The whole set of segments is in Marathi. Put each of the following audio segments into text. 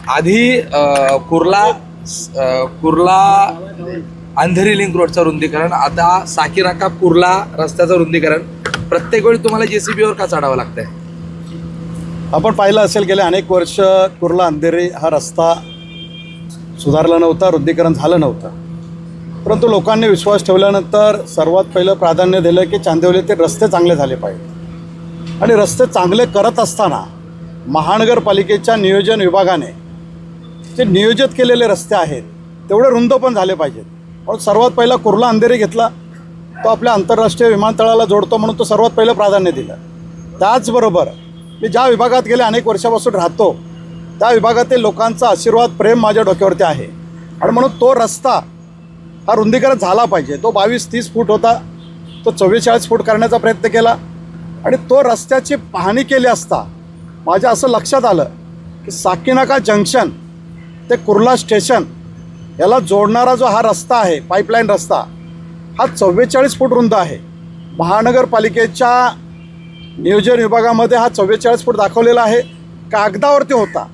आधी कुर्ला अंधेरी लिंक रोडचं रुंदीकरण, आता साकीनाका कुर्ला रस्त्याचं रुंदीकरण. प्रत्येक वेळी तुम्हाला JCBवर का चढावं लागतंय? आपण पाहिलं असेल गेले अनेक वर्ष कुर्ला अंधेरी हा रस्ता सुधारला नव्हता, रुंदीकरण झालं नव्हतं. परंतु लोकांनी विश्वास ठेवल्यानंतर सर्वात पहिलं प्राधान्य दिलं की चांदिवलीतील रस्ते चांगले झाले पाहिजेत. आणि रस्ते चांगले करत असताना महानगरपालिकेच्या नियोजन विभागाने जे नियोजित केलेले रस्ते आहेत तेवढे रुंद पण झाले पाहिजेत. म्हणून सर्वात पहिला कुर्ला अंधेरी घेतला, तो आपल्या आंतरराष्ट्रीय विमानतळाला जोडतो म्हणून तो सर्वात पहिलं प्राधान्य दिलं. त्याचबरोबर मी ज्या विभागात गेले अनेक वर्षापासून राहतो त्या विभागातील लोकांचा आशीर्वाद प्रेम माझ्या डोक्यावरती आहे आणि म्हणून तो रस्ता हा रुंदीकरण झाला पाहिजे. तो 22-30 फूट होता, तो 44 फूट करण्याचा प्रयत्न केला आणि तो रस्त्याची पाहणी केली असता माझ्या असं लक्षात आलं की साकीनाका जंक्शन ते कुर्ला स्टेशन याला जोडणारा जो हा रस्ता आहे, पाईपलाईन रस्ता, हा 44 फूट रुंद आहे. महानगरपालिकेच्या नियोजन विभागामध्ये हा 44 फूट दाखवलेला आहे, कागदावरती होता,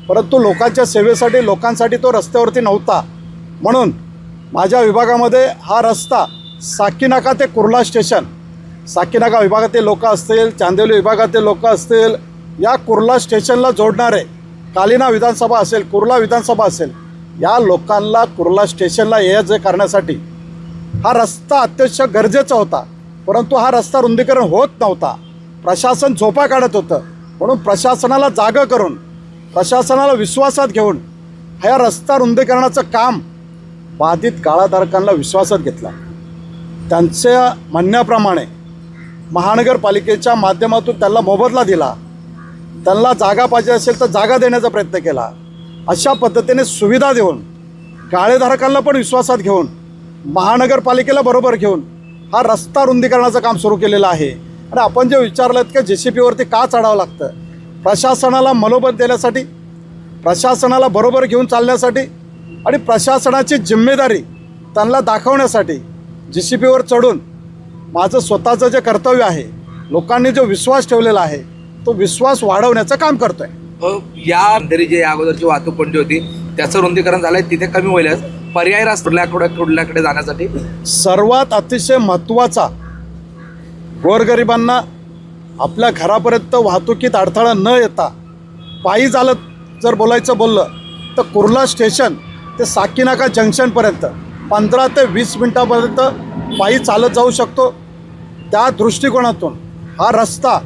परंतु लोकांच्या सेवेसाठी लोकांसाठी तो रस्त्यावरती नव्हता. म्हणून माझ्या विभागामध्ये हा रस्ता साकीनाका ते कुर्ला स्टेशन, साकीनाका विभागातील लोक असतील, चांदिवली विभागातील लोक असतील, या कुर्ला स्टेशनला जोडणारे कालिना विधानसभा असेल, कुर्ला विधानसभा असेल, या लोकांना कुर्ला स्टेशनला ये करण्यासाठी हा रस्ता अत्यंत गरजेचा होता. परंतु हा रस्ता रुंदीकरण होत नव्हता, प्रशासन झोपा काढत होतं. म्हणून प्रशासनाला जागं करून, प्रशासनाला विश्वासात घेऊन हा रस्ता रुंदीकरणाचं काम बाधित गाळाधारकांना विश्वासात घेतला. त्यांच्या म्हणण्याप्रमाणे महानगरपालिकेच्या माध्यमातून त्यांना मोबदला दिला, त्यांना जागा पाहिजे असेल तर जागा देण्याचा प्रयत्न केला. अशा पद्धतीने सुविधा देऊन गाळेधारकांना पण विश्वासात घेऊन महानगरपालिकेला बरोबर घेऊन हा रस्ता रुंदीकरणाचं काम सुरू केलेलं आहे. आणि आपण जे विचारलं की JCBवरती का चढावं लागतं, प्रशासनाला मनोबल देण्यासाठी, प्रशासनाला बरोबर घेऊन चालण्यासाठी आणि प्रशासनाची जिम्मेदारी त्यांना दाखवण्यासाठी JCBवर चढून माझं स्वतःचं जे कर्तव्य आहे, लोकांनी जो विश्वास ठेवलेला आहे तो विश्वास वाढवण्याचं काम करतोय. या अंधेरी जे अगोदरची वाहतूक कोंडी होती त्याचं रुंदीकरण झालंय, तिथे कमी होईल. पर्याय रस्ता कुठल्याकडे जाण्यासाठी सर्वात अतिशय महत्त्वाचा, गोरगरिबांना आपल्या घरापर्यंत वाहतुकीत अडथळा न येता पायी चालत जर बोललं तर कुर्ला स्टेशन ते साकीनाका जंक्शनपर्यंत 15 ते 20 मिनटापर्यंत पायी चालत जाऊ शकतो. त्या दृष्टिकोनातून हा रस्ता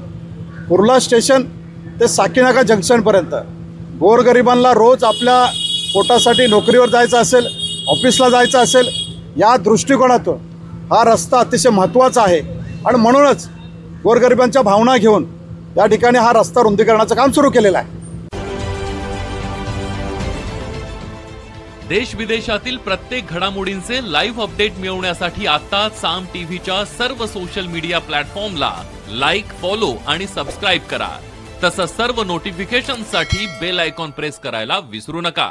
कुर्ला स्टेशन ते साकीनाका जंक्शनपर्यंत गोरगरिबांना रोज आपल्या पोटासाठी नोकरीवर जायचं असेल, ऑफिसला जायचं असेल, या दृष्टिकोनातून हा रस्ता अतिशय महत्त्वाचा आहे. आणि म्हणूनच गोरगरिबांच्या भावना घेऊन या ठिकाणी हा रस्ता रुंदीकरणाचं काम सुरू केलेलं आहे. देश विदेशातील प्रत्येक घडामोडींचे लाईव्ह अपडेट मिळवण्यासाठी आता साम टीव्हीच्या सर्व सोशल मीडिया प्लॅटफॉर्मला लाईक, फॉलो आणि सबस्क्राईब करा. तसंच सर्व नोटिफिकेशनसाठी बेल आयकॉन प्रेस करायला विसरू नका.